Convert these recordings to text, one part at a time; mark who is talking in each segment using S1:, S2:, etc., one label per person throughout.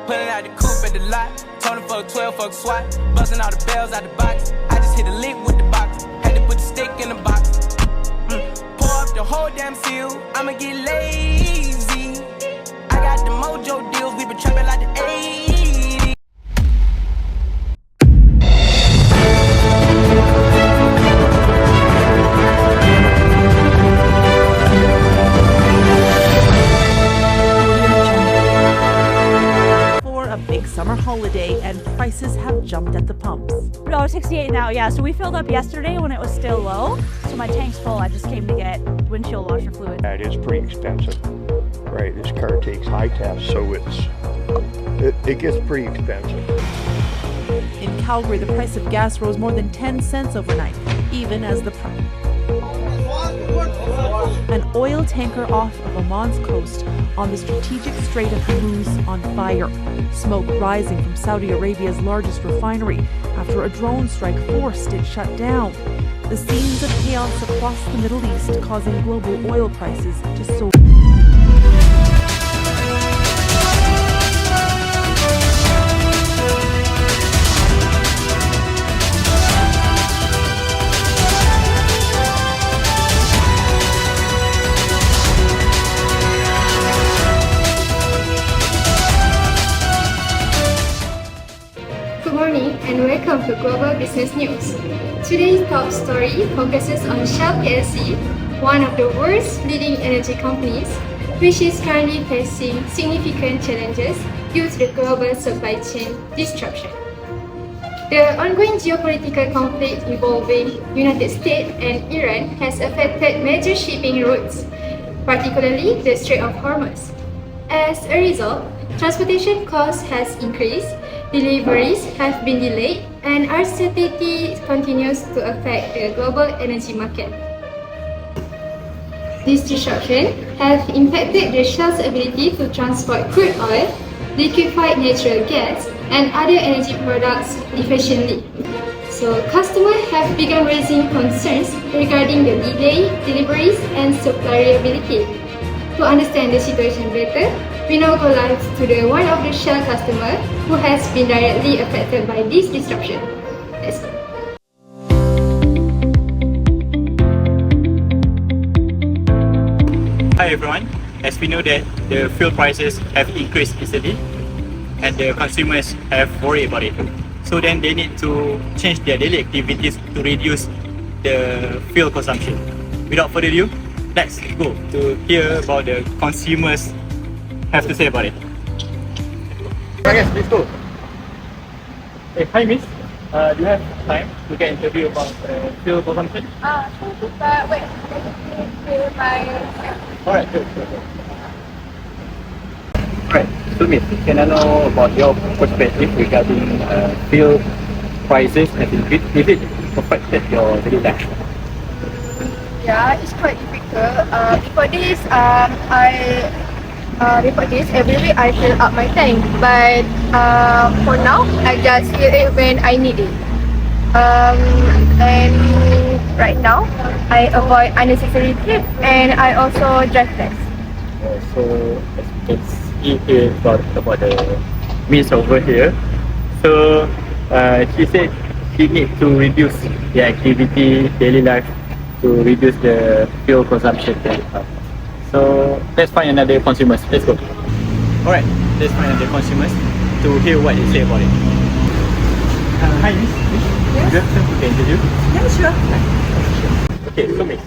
S1: Pulling out the coupe at the lot. Told him fuck 12, fuck SWAT. Busting all the bells out the box. I just hit a lick with the box. Had to put the stick in the box. Pour up the whole damn seal. I'ma get lazy. I got the mojo deals. We been trapping like the 80s.
S2: Summer holiday and prices have jumped at the pumps.
S3: $1.68 now, yeah. So we filled up yesterday when it was still low. So my tank's full. I just came to get windshield washer fluid.
S4: It is pretty expensive. Right, this car takes high tabs, so it gets pretty expensive.
S2: In Calgary, the price of gas rose more than 10 cents overnight, even as an oil tanker off of Oman's coast on the strategic Strait of Hormuz on fire. Smoke rising from Saudi Arabia's largest refinery after a drone strike forced it shut down. The scenes of chaos across the Middle East causing global oil prices to soar.
S5: Good morning and welcome to Global Business News. Today's top story focuses on Shell plc, one of the world's leading energy companies, which is currently facing significant challenges due to the global supply chain disruption. The ongoing geopolitical conflict involving United States and Iran has affected major shipping routes, particularly the Strait of Hormuz. As a result, transportation costs has increased, deliveries have been delayed, and uncertainty continues to affect the global energy market. This disruption has impacted the Shell's ability to transport crude oil, liquefied natural gas, and other energy products efficiently. So customers have begun raising concerns regarding the delayed deliveries and supply reliability. To understand the situation better, we now go live to one of the Shell customers who has been directly affected by this disruption. Let's go.
S6: Hi everyone, as we know that the fuel prices have increased recently and the consumers have worried about it. So then they need to change their daily activities to reduce the fuel consumption. Without further ado, let's go to hear about the consumers have to say about it. Yes, let's go. Hey, hi miss, do you have time to get interview about fuel consumption?
S5: Sure, but wait, let me my...
S6: Alright, good. Alright, so miss, can I know about your perspective regarding fuel prices and if it affected your daily life?
S5: Yeah, it's quite difficult. Before this, every week I fill up my tank, but for now, I just fill it when I need it. And right now, I avoid unnecessary trip and I also drive less.
S6: So as you can see here about the miss over here. So she said she needs to reduce the activity, daily life, to reduce the fuel consumption. So let's find another consumers. Let's go. Alright, let's find another consumers to hear what they say about it. Hi miss.
S5: Yes?
S6: Do you have time to interview?
S5: Yeah, sure.
S6: Okay, so miss,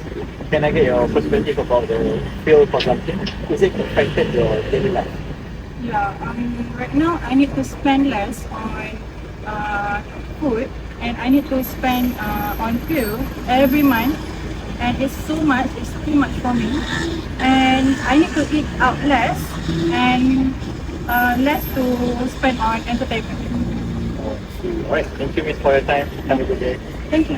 S6: can I get your perspective about the fuel consumption? Is it affected your daily life?
S7: Yeah, right now I need to spend less on food and I need to spend on fuel every month, and it's too much for me, and I need to eat out less and less to spend on entertainment.
S6: Alright, thank you miss for your time. Have a good day.
S7: Thank you.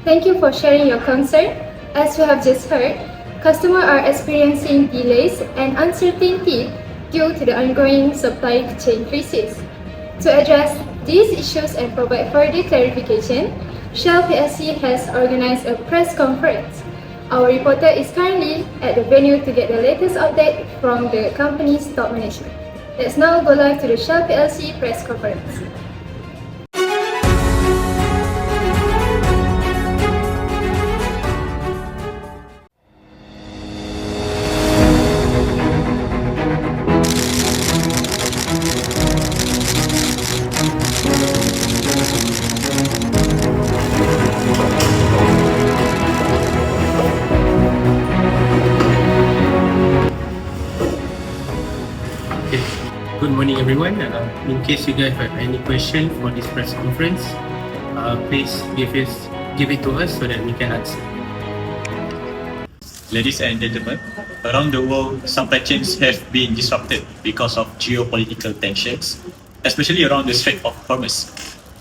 S5: Thank you for sharing your concern. As we have just heard, customers are experiencing delays and uncertainty due to the ongoing supply chain crisis. To address these issues and provide further clarification, Shell plc has organized a press conference. Our reporter is currently at the venue to get the latest update from the company's top management. Let's now go live to the Shell PLC press conference.
S8: Good morning everyone. In case you guys have any question for this press conference, please give it to us so that we can answer.
S6: Ladies and gentlemen, around the world, supply chains have been disrupted because of geopolitical tensions, especially around the Strait of Hormuz.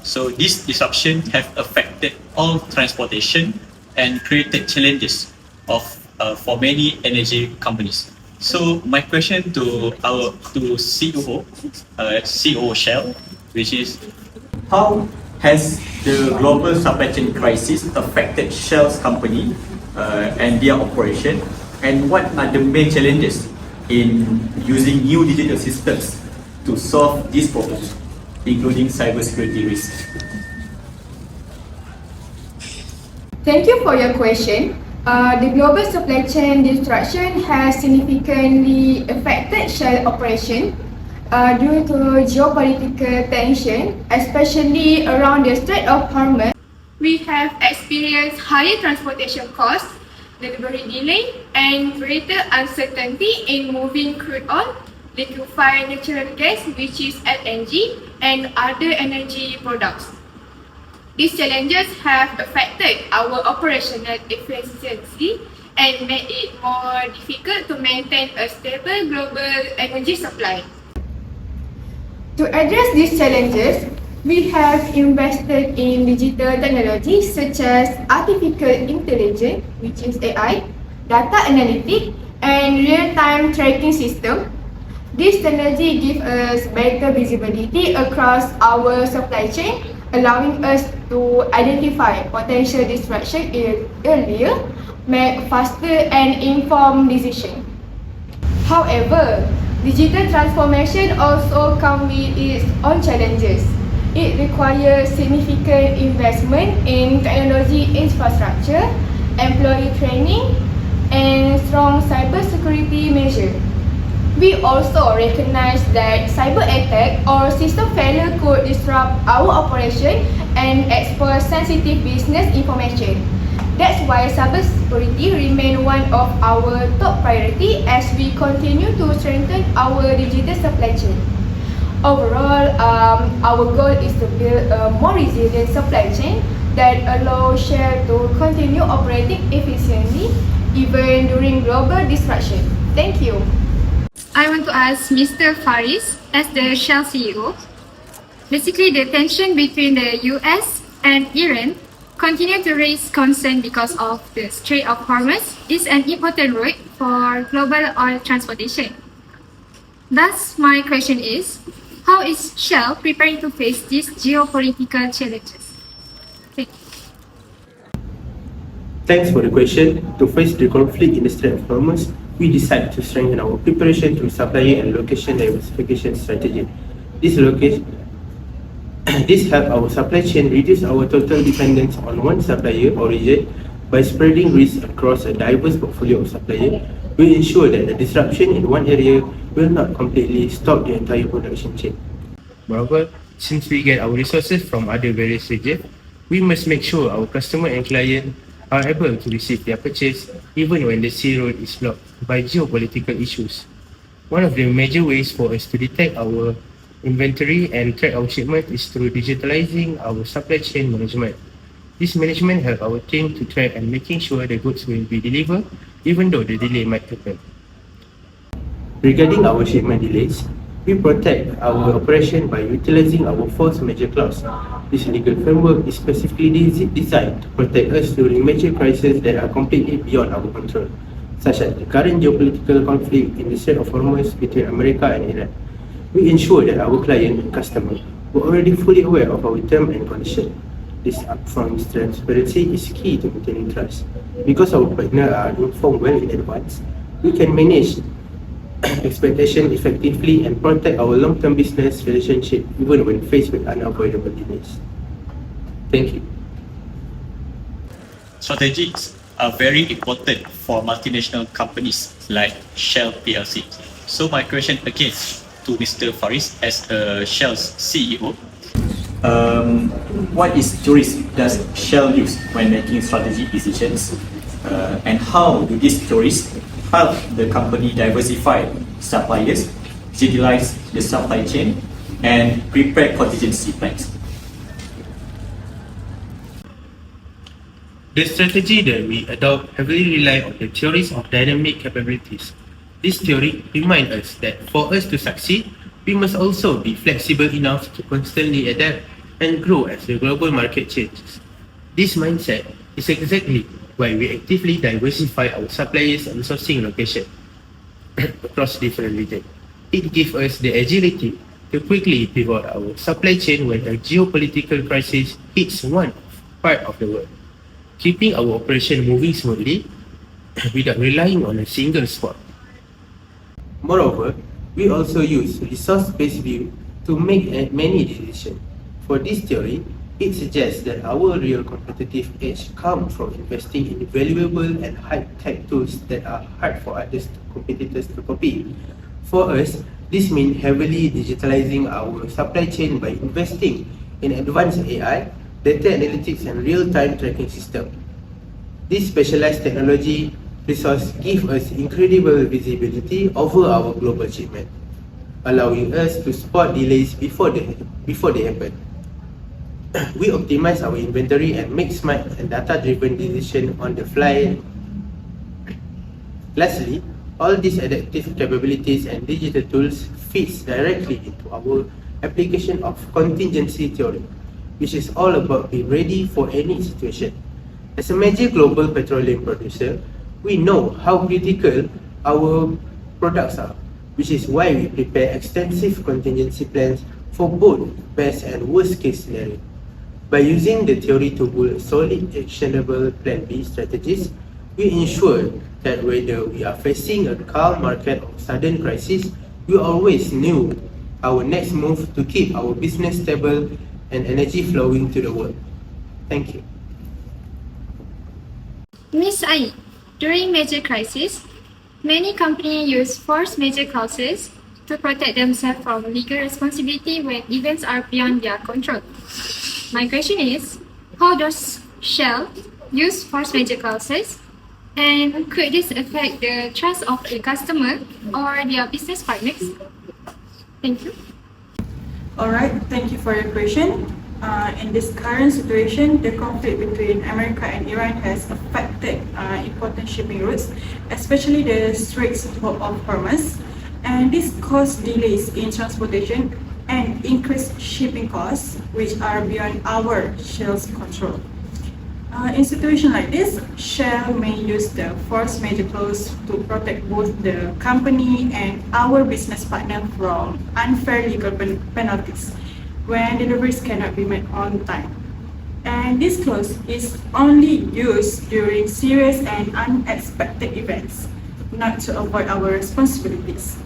S6: So this disruption have affected all transportation and created challenges for many energy companies. So my question to CEO Shell, which is, how has the global supply chain crisis affected Shell's company and their operation, and what are the main challenges in using new digital systems to solve these problems, including cybersecurity risks?
S5: Thank you for your question. The global supply chain disruption has significantly affected Shell operation due to geopolitical tension, especially around the Strait of Hormuz. We have experienced higher transportation costs, delivery delay, and greater uncertainty in moving crude oil, liquefied natural gas, which is LNG, and other energy products. These challenges have affected our operational efficiency and made it more difficult to maintain a stable global energy supply. To address these challenges, we have invested in digital technologies such as artificial intelligence, which is AI, data analytics, and real-time tracking system. This technology gives us better visibility across our supply chain, allowing us to identify potential disruption earlier, make faster and informed decisions. However, digital transformation also comes with its own challenges. It requires significant investment in technology infrastructure, employee training, and strong cybersecurity measures. We also recognize that cyber attack or system failure could disrupt our operation and expose sensitive business information. That's why cybersecurity remains one of our top priority as we continue to strengthen our digital supply chain. Overall, our goal is to build a more resilient supply chain that allows Shell to continue operating efficiently even during global disruption. Thank you.
S9: I want to ask Mr. FARIZ, as the Shell CEO. Basically, the tension between the US and Iran continue to raise concern because of the Strait of Hormuz is an important route for global oil transportation. Thus, my question is, how is Shell preparing to face these geopolitical challenges? Thank you.
S8: Thanks for the question. To face the conflict in the Strait of Hormuz, we decided to strengthen our preparation through supplier and location diversification strategy. This helps our supply chain reduce our total dependence on one supplier or region. By spreading risk across a diverse portfolio of suppliers, we ensure that the disruption in one area will not completely stop the entire production chain. Moreover, since we get our resources from other various regions, we must make sure our customer and client are able to receive their purchase even when the sea road is blocked by geopolitical issues. One of the major ways for us to detect our inventory and track our shipment is through digitalizing our supply chain management. This management helps our team to track and making sure the goods will be delivered even though the delay might happen. Regarding our shipment delays, we protect our operation by utilizing our force majeure clause. This legal framework is specifically designed to protect us during major crises that are completely beyond our control, such as the current geopolitical conflict in the Strait of Hormuz between America and Iran. We ensure that our client and customer were already fully aware of our terms and conditions. This upfront transparency is key to maintaining trust. Because our partners are informed well in advance, we can manage expectation effectively and protect our long-term business relationship even when faced with unavoidable delays. Thank you.
S6: Strategies are very important for multinational companies like Shell PLC. So my question again to Mr. Fariz as Shell's CEO. What theories does Shell use when making strategic decisions? And how do these theories help the company diversify suppliers, utilize the supply chain, and prepare contingency plans?
S8: The strategy that we adopt heavily rely on the theories of dynamic capabilities. This theory reminds us that for us to succeed, we must also be flexible enough to constantly adapt and grow as the global market changes. This mindset is exactly why we actively diversify our suppliers and sourcing location across different regions. It gives us the agility to quickly pivot our supply chain when a geopolitical crisis hits one part of the world, keeping our operation moving smoothly without relying on a single spot. Moreover, we also use resource-based view to make many decisions. For this theory, it suggests that our real competitive edge comes from investing in valuable and high-tech tools that are hard for competitors to copy. For us, this means heavily digitalizing our supply chain by investing in advanced AI, data analytics, and real-time tracking system. This specialized technology resource gives us incredible visibility over our global shipment, allowing us to spot delays before they happen. We optimize our inventory and make smart and data-driven decisions on the fly. Lastly, all these adaptive capabilities and digital tools fits directly into our application of contingency theory, which is all about being ready for any situation. As a major global petroleum producer, we know how critical our products are, which is why we prepare extensive contingency plans for both best and worst case scenarios. By using the theory to build solid actionable plan B strategies, we ensure that whether we are facing a calm market or sudden crisis, we always knew our next move to keep our business stable and energy flowing to the world. Thank you.
S9: Ms. Ai, during major crisis, many companies use force majeure clauses to protect themselves from legal responsibility when events are beyond their control. My question is, how does Shell use force majeure clauses, and could this affect the trust of the customer or their business partners? Thank you.
S7: Alright, thank you for your question. In this current situation, the conflict between America and Iran has affected important shipping routes, especially the Straits of Hormuz, and this caused delays in transportation and increased shipping costs, which are beyond our Shell's control. In a situation like this, Shell may use the force majeure clause to protect both the company and our business partner from unfair legal penalties when deliveries cannot be met on time. And this clause is only used during serious and unexpected events, not to avoid our responsibilities.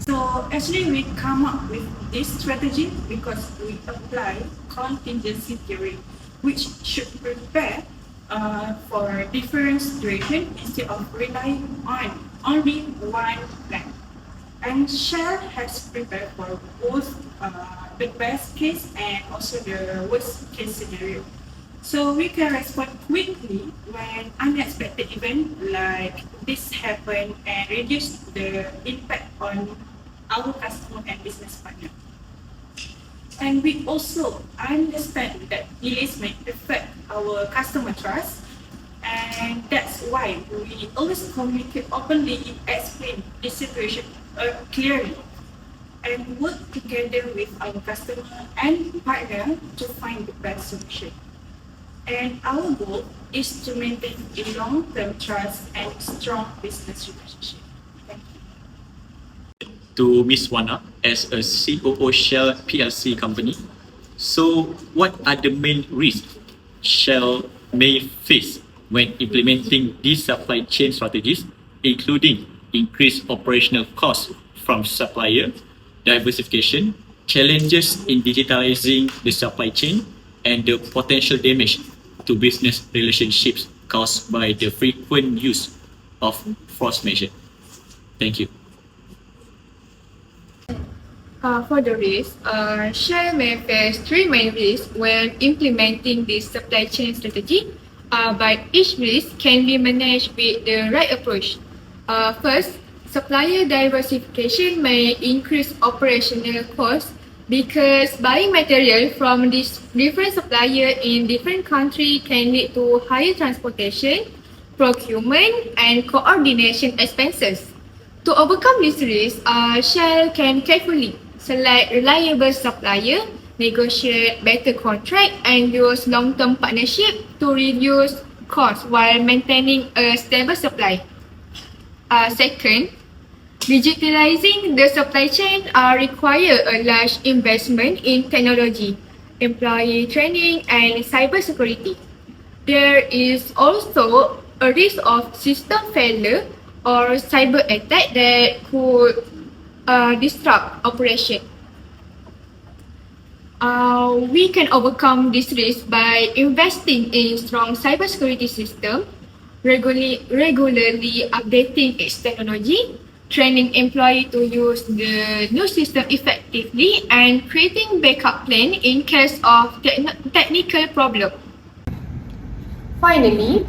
S7: So actually we come up with this strategy because we apply contingency theory, which should prepare for different situations instead of relying on only one plan. And Shell has prepared for both the best case and also the worst case scenario. So we can respond quickly when unexpected events like this happen and reduce the impact on our customer and business partner. And we also understand that delays may affect our customer trust, and that's why we always communicate openly, explain the situation clearly, and work together with our customer and partner to find the best solution. And our goal is to maintain a long-term trust and strong business relationship. Thank you.
S6: To Ms. Wana, as a COO Shell PLC company, so what are the main risks Shell may face when implementing these supply chain strategies, including increased operational costs from supplier, diversification, challenges in digitalizing the supply chain, and the potential damage to business relationships caused by the frequent use of force measure. Thank you.
S9: For the risk, Shell may face three main risks when implementing this supply chain strategy, but each risk can be managed with the right approach. First, supplier diversification may increase operational costs because buying material from these different suppliers in different countries can lead to higher transportation, procurement, and coordination expenses. To overcome this risk, Shell can carefully select reliable supplier, negotiate better contract, and use long-term partnership to reduce costs while maintaining a stable supply. Second, digitalizing the supply chain require a large investment in technology, employee training, and cybersecurity. There is also a risk of system failure or cyber attack that could disrupt operation. We can overcome this risk by investing in strong cybersecurity system, regularly updating its technology, training employees to use the new system effectively, and creating backup plan in case of technical problem. Finally,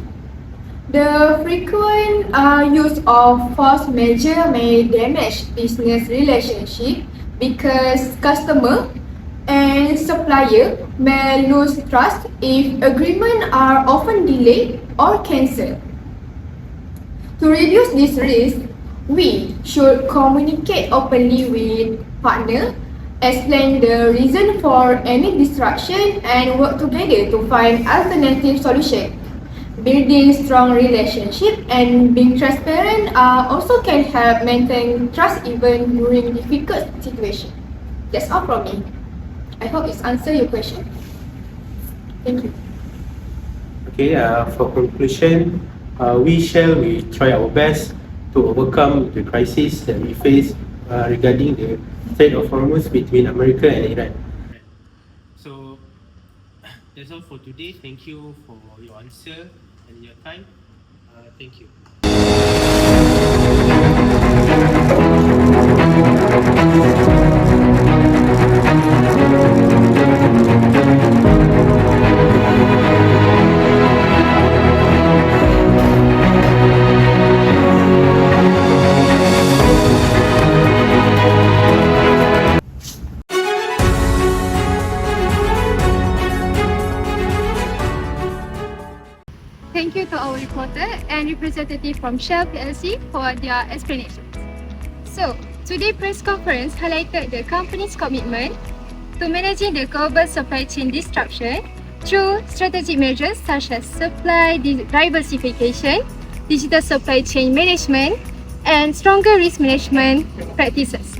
S9: the frequent use of force measure may damage business relationship because customer and supplier may lose trust if agreements are often delayed or cancelled. To reduce this risk, we should communicate openly with partner, explain the reason for any disruption, and work together to find alternative solutions. Building strong relationship and being transparent also can help maintain trust even during difficult situations. That's all from me. I hope it's answered your question. Thank you.
S8: Okay, for conclusion, we try our best to overcome the crisis that we face regarding the Strait of Hormuz between America and Iran. So that's all for today. Thank you for your answer and your time. Thank you.
S5: Thank you to our reporter and representative from Shell PLC for their explanations. So, today's press conference highlighted the company's commitment to managing the global supply chain disruption through strategic measures such as supply diversification, digital supply chain management, and stronger risk management practices.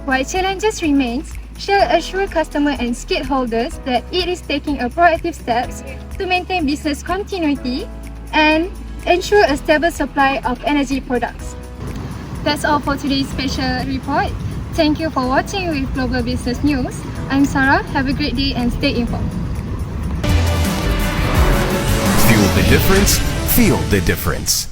S5: While challenges remain, Shell assures customers and stakeholders that it is taking a proactive steps to maintain business continuity and ensure a stable supply of energy products. That's all for today's special report. Thank you for watching with Global Business News. I'm Sarah. Have a great day and stay informed.
S10: Fuel the difference, feel the difference.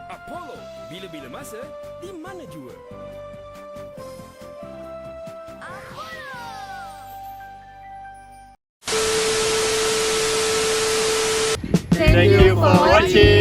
S1: Apollo, bila-bila masa, di mana jua?
S4: Thank you for watching.